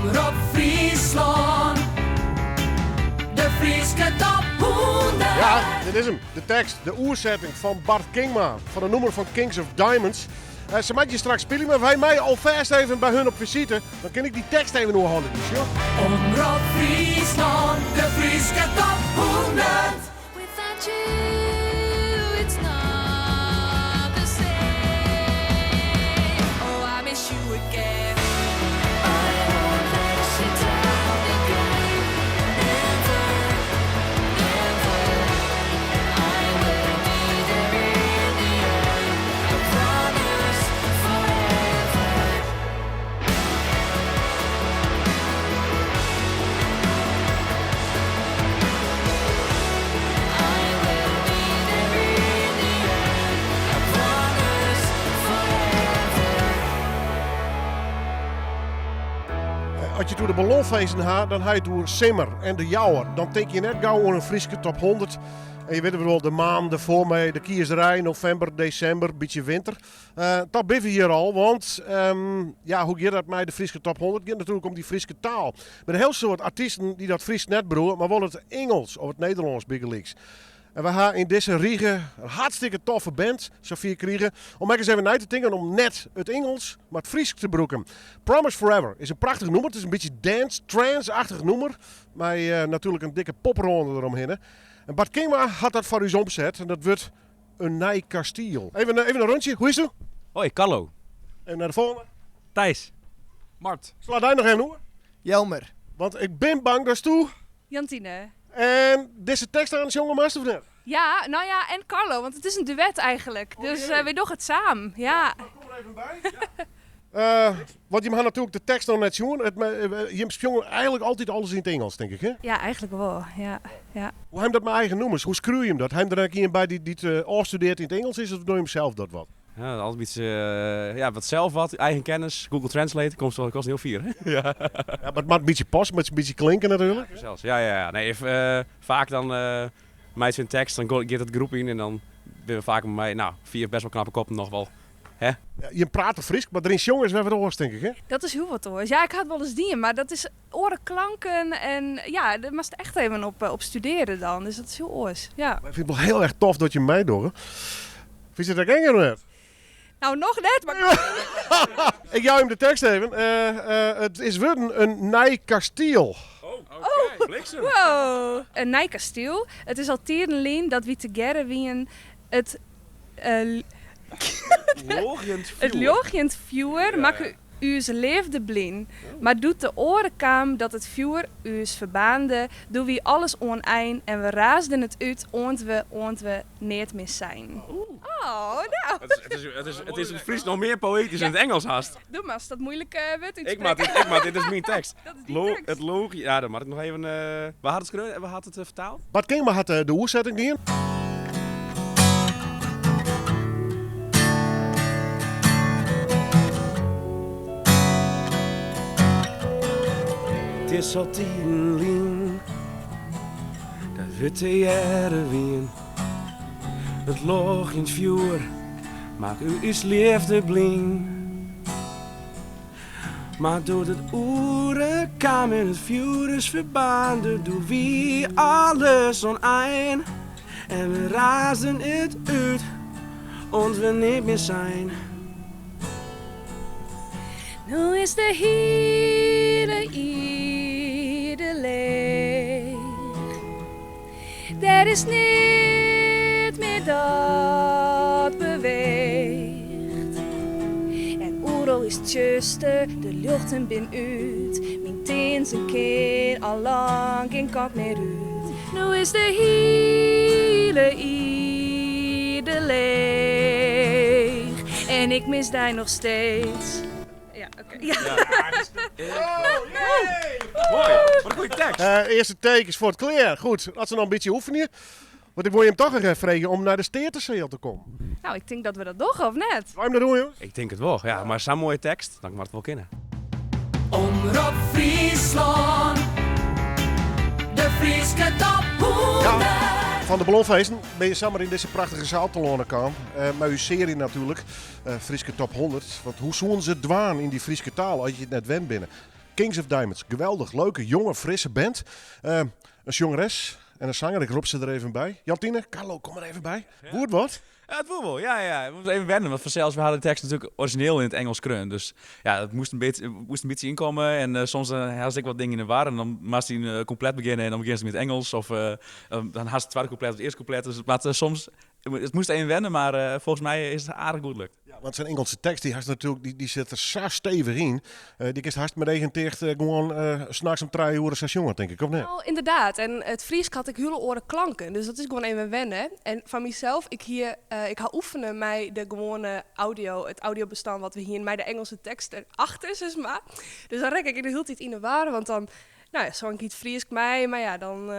Omroep Friesland, de Frieske Top 100. Ja, dit is hem. De tekst, de oerzetting van Bart Kingma. Van de nummer van Kings of Diamonds. Ze mag je straks spelen, maar wij mij alvast even bij hun op visite. Dan kan ik die tekst even doorhalen. Dus, joh. Omroep Friesland, de Frieske Top 100. Without you, it's not the same. Oh, I miss you again. I won't let you down again. Never, never. I will be there in the end. I promise forever. Als je door de ballonfeesten gaat, dan ga je door Simmer en de Jouwer. Dan denk je net gauw aan een Frieske top 100. En je weet wel, de maanden voor mij, de kiezerij, november, december, beetje winter. Dat ben we hier al, want ja, hoe gaat dat met de Frieske top 100? Het gaat natuurlijk om die Frieske taal. Met een heel soort artiesten die dat Fries net broeren, maar wel het Engels of het Nederlands biggelix. En we gaan in deze Riegen een hartstikke toffe band, Sofie Kriegen, om eens even uit te denken om net het Engels, maar het Fries te broeken. Promise Forever is een prachtig nummer. Het is een beetje dance, trance-achtig nummer. Met natuurlijk een dikke popronde eromheen. En Bart Kingma had dat voor u omzet en dat wordt een nij kastiel. Even een rondje, hoe is het? Hoi, Carlo. En naar de volgende. Thijs. Mart. Sla daar nog even hoor. Jelmer. Want ik ben bang dat is toe. Jantine. En deze tekst aan de jonge master of net? Ja, nou ja, en Carlo, want het is een duet eigenlijk. Dus jee. we doen het samen. Ja. Kom er even bij. Want je mag natuurlijk de tekst nog net zien. Je speelt eigenlijk altijd alles in het Engels, denk ik, hè? Ja, eigenlijk wel. Ja. Ja. Hoe heb je dat met eigen noemers? Hoe screw je hem dat? Heb je er een bij die het afstudeert in het Engels is, of doe je hem zelf dat wat? Ja, altijd iets, wat zelf wat, eigen kennis, Google Translate, kost heel vier. Hè? Ja. Ja, maar het maakt een beetje pas, met een beetje klinken natuurlijk. Zelfs, ja. Nee, even, vaak dan mij zijn tekst, dan gaat het groep in en dan ben we vaak met mij, nou, 4 best wel knappe koppen nog wel. Hè? Ja, je praat er fris, maar erin jongens we hebben het oors, denk ik, hè? Dat is heel wat hoor. Ja, ik had wel eens die, maar dat is orenklanken en ja, daar moest echt even op studeren dan. Dus dat is heel oors. Ja. Maar ik vind het wel heel erg tof dat je mij door. Vind je dat ik enger net? Nou, nog net, maar... Ik jou hem de tekst even. Het is weer een nij kastiel. Oké, bliksem. Wow. Een nij kasteel. Het is al tierenleen dat we together wien het... Het ljochjend vuur maakt u's leefde blin. Maar doet de orenkam dat het vuur u's verbaande, doen we alles oneind en we raasden het uit ont we niet meer zijn. Oh, nou. Het is in het Fries nog meer poëtisch in het Engels haast. Doe maar, als dat moeilijk wordt in Ik maak dit is mijn tekst. Dat is die tekst. Het logisch. Ja, dan moet ik nog even. Waar had het vertaald? Bart Kingma had de oerzetting hier. Het is al tien dat we te jaren wien. Het loog in het vuur, maak u is liefde blin. Maar door het oeren kwam in het vuur is verbaande, doe wie alles oneind. En we razen het uit, ons we niet meer zijn. Nu is de hele ieder leeg. Er is niet meer dat beweegt. En oeral is het juiste, de luchten bin uit. Mijn teens en kin al lang geen kant meer uit. Nu is de hele ieder leeg. En ik mis daar nog steeds. Ja, oké. Ja. Mooi, wat een goede tekst. Eerste tekens voor het kleer. Goed, als ze nog een beetje oefenen. Want ik wil je hem toch nog even vragen om naar de Steerterseel te komen. Nou, ik denk dat we dat doen, of net? Wil je hem dat doen, jongens? Ik denk het wel, ja, maar zo'n mooie tekst, dan kan het wel kennen. Omroep Friesland, de Frieske Top 100. Van de ballonfeesten ben je samen in deze prachtige zaal te lonen kan. Met uw serie natuurlijk, Frieske Top 100. Want hoe zoen ze dwaan in die Frieske taal als je het net went binnen? Kings of Diamonds. Geweldig, leuke, jonge, frisse band. Een zangeres en een zanger, ik roep ze er even bij. Jantine, Carlo, kom er even bij. Hoe het wordt? Ja, het voetbal, ja. We moeten even wennen, want vanzelfs, we hadden de tekst natuurlijk origineel in het Engels kreun. Dus ja, het moest een beetje inkomen. En soms had ik wat dingen in de war. En dan moest hij compleet beginnen en dan begint ze met Engels. Of dan had ze het tweede couplet of het eerste couplet. Dus soms, het moest even wennen, maar volgens mij is het aardig goed lukt. Ja, want zijn Engelse tekst die zit er zo stevig in. Die is hartstikke met regenticht gewoon 's nachts om 3 uur een jongen, denk ik, of niet? Nou, inderdaad. En het Fries had ik hele oren klanken. Dus dat is gewoon even wennen. En van mezelf, ik ga oefenen met de gewone audio, het audiobestand wat we hier met de Engelse tekst erachter, zeg maar. Dus dan rek ik de hele tijd in de war, want dan, nou ja, zong ik iets Fries mij, maar ja, dan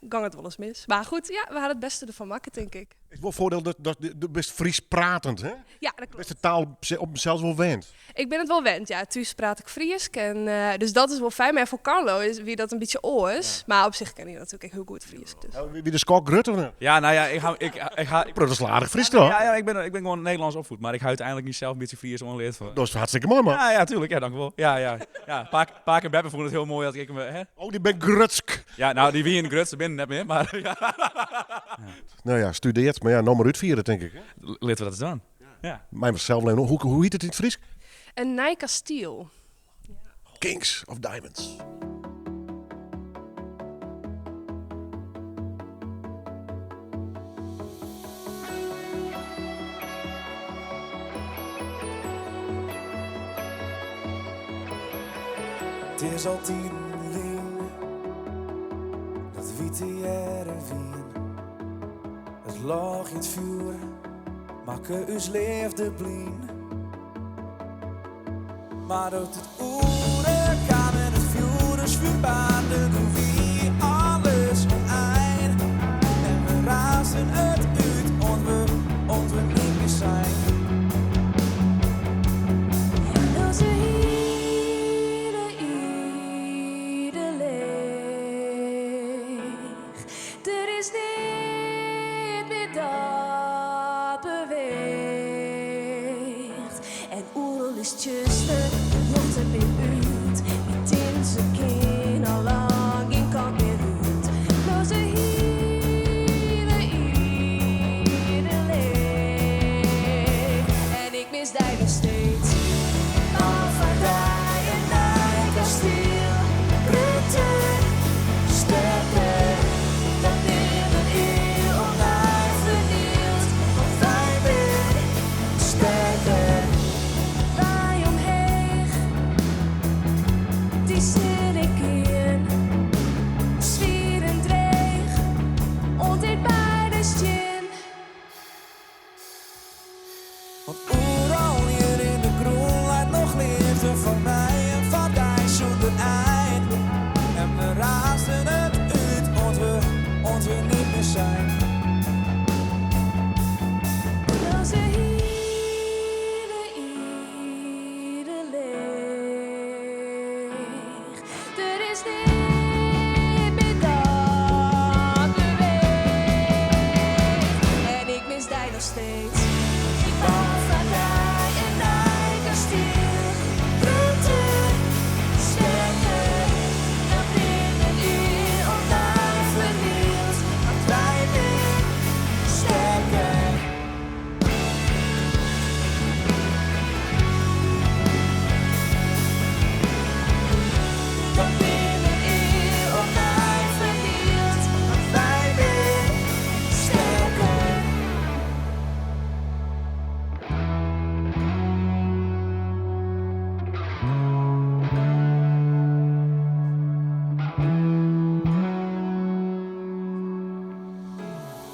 gang het wel eens mis. Maar goed, ja, we hadden het beste ervan maken, denk ik. Het is wel voordeel dat de best Fries pratend, hè? Ja, dat klopt. Best de taal op mezelf wel wend. Ik ben het wel wend, ja. Thuis praat ik Fries. En, dus dat is wel fijn. Maar voor Carlo is wie dat een beetje oors. Ja. Maar op zich kan hij natuurlijk echt heel goed Fries. Dus. Wie de Skok Grut of niet? Ja, nou ja, ik ga... Dat is aardig Fries toch? Ja, ik ben gewoon Nederlands opvoed, maar ik hou uiteindelijk niet zelf een beetje Fries onleerd van. Dat is hartstikke mooi, man. Ja, tuurlijk. Ja, dank u wel. Ja. Paar keer Beppe vond het heel mooi dat ik me... Hè? Oh, die ben Grutsk. Ja, nou, die wie in de Grutse binnen net meer, maar... Ja. Nou ja, studeert, maar ja, nog maar uitvieren, denk ik. Hè? Laten we dat eens doen. Ja. Mij zelf alleen. Hoe heet het in het Fries? Een Nij Kastiel. Kings of Diamonds. Het is altijd een ling, dat witte jaren wien. Het lag in het vuur, makke us leefde blien. Maar uit het oeren kan en het vuur is verbaanden, doen wie alles oneind. En we razen het uit, ont we niet meer zijn. Onze ieder leeg. Er is niet meer dat beweegt. En oerl is tjuster, loopt er weer uit. Met in zijn kin al lang in kan meer uit. Onze ieder leeg. En ik mis die nog steeds. Al van die en die kastiel. Rutte, sterker. Dat in een eeuw online vernield. Want wij weer sterker. Wij omheen. Die zit ik in. Zwieren dreig. Ontdekt bij de stien. Want overal hier in de kroon laat nog liefde van mij en van die zonder eind. En we razen het uit, ont we niet meer zijn. Onze ieder leeg. Er is niet meer dat beweegt. En ik mis die nog steeds. Ik bouw van die en die kastiel. Rutte, sterker. Dat binnen uur online vernield. Want wij weer sterker. Dat binnen uur online vernield. Want wij weer sterker.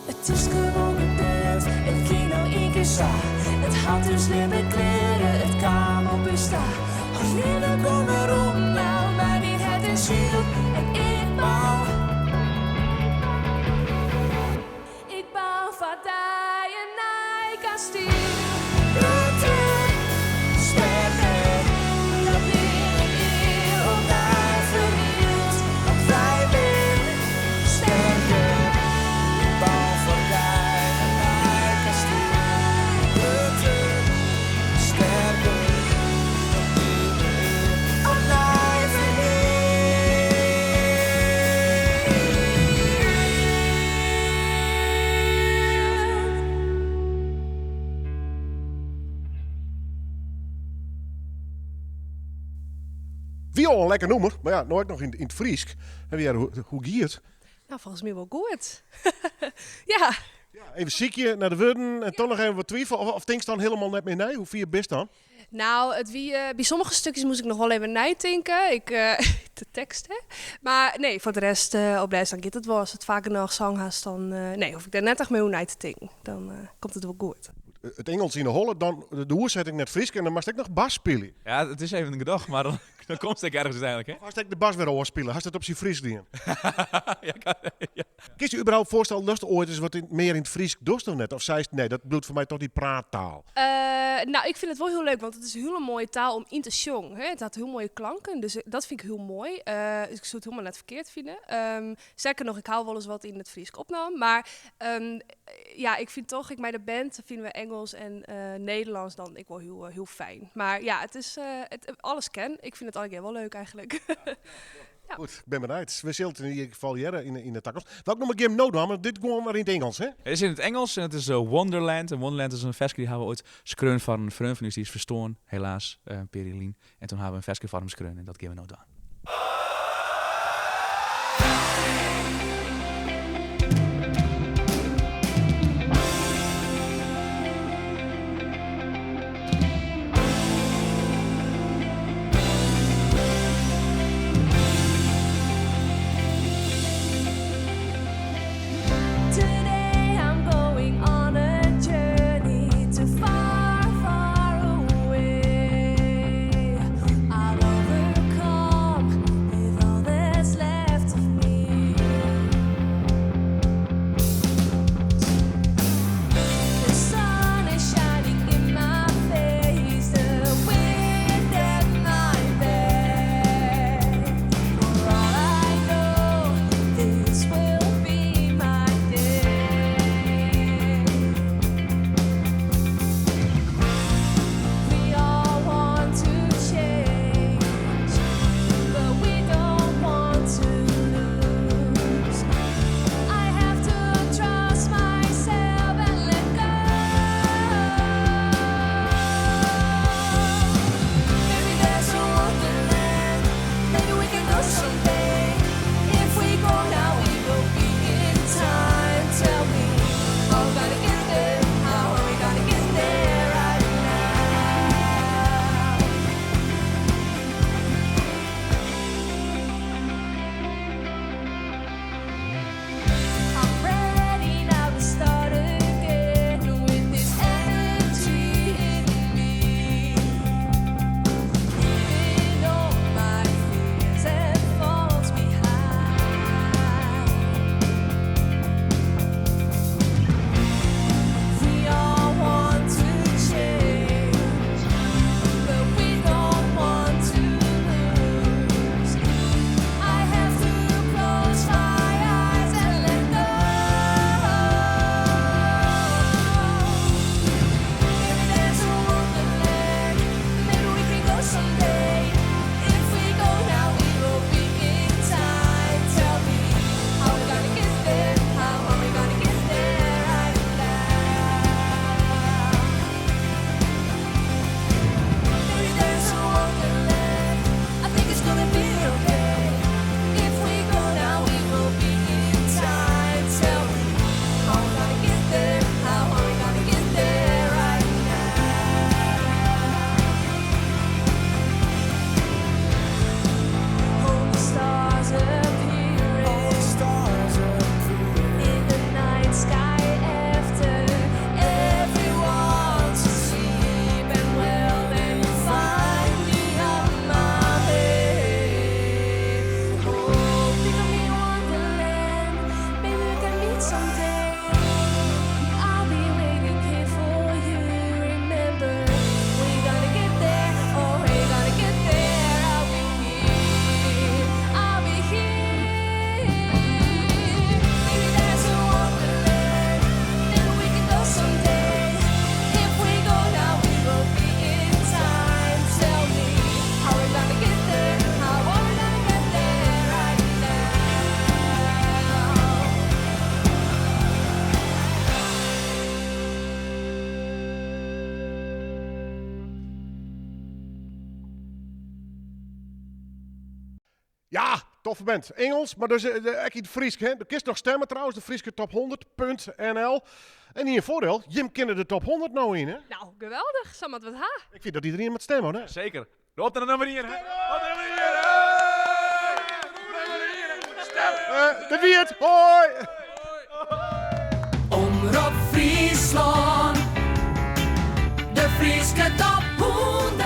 Het is gewoon gebeurd, het kino één keer zag. Het had dus slimme kleren, het kwam op uw sta. Als lieve kom erom, nou, maar niet het is ziel. En ik bouw van die een Nij kastiel. Rutte, sterker, dat in een eeuw online vernield. Want wij weer sterker. Bouw van die en die kastiel. Rutte, sterker. Wie al een lekker noemer, maar ja, nooit nog in het Friesk. En weer, hoe giet het? Nou, volgens mij wel goed. Ja. Ja, even ziekje naar de woorden en toch nog even wat twijfel. Of denk je dan helemaal net meer nee? Hoe vier je best dan? Nou, bij sommige stukjes moest ik nog wel even nadenken. De tekst, hè. Maar nee, voor de rest, op lijst dan gaat het wel. Als het vaker nog zang haast, dan nee, hoef ik daar net echt mee hoe na te denken. Dan komt het wel goed. Het Engels in de holle, dan de oerzetting net Friesk en dan mag ik nog bas spelen. Ja, het is even een gedag, maar dan komt het ergens uiteindelijk, hè? Als ik de bas weer oorspelen, had het op zijn Fries doen. Ja. Kun je überhaupt voorstellen dat je ooit eens wat meer in het Fries doet of net? Of zei je, nee, dat bedoelt voor mij toch die praattaal? Nou, ik vind het wel heel leuk, want het is een hele mooie taal om in te zongen. Het had heel mooie klanken, dus dat vind ik heel mooi. Dus ik zou het helemaal net verkeerd vinden. Zeker nog, ik hou wel eens wat in het Fries opname. Maar ja, ik vind toch, bij de band vinden we Engels en Nederlands dan ik wel heel fijn. Maar ja, het is alles ken. Ik vind het eigenlijk wel leuk eigenlijk. Ja. Goed, ik ben benieuwd. We zullen het in ieder geval jaren in de takkels. Welk nummer game nodig hebben? Dit gewoon maar in het Engels, hè? Het is in het Engels en het is Wonderland. En Wonderland is een versje die hebben we ooit skreun van een vriend van ons, die is verstoorn, helaas, Perilien. En toen hebben we een versje van hem skreun en dat gaan we nou doen. Today I'm going on a journey to far, far away. I'll overcome toffe band. Engels, maar dus echt in het Fries. Hè? Je kist nog stemmen trouwens, de Frieske top 100.nl. En hier een voordeel, Jim kende de top 100 nou in, hè? Nou, geweldig. Samat wat ha. Ik vind dat iedereen moet stemmen, hè? Zeker. Op naar nummer 1. Op naar nummer 1. De Wiert, hoi! Omroep Friesland, de Frieske top 100.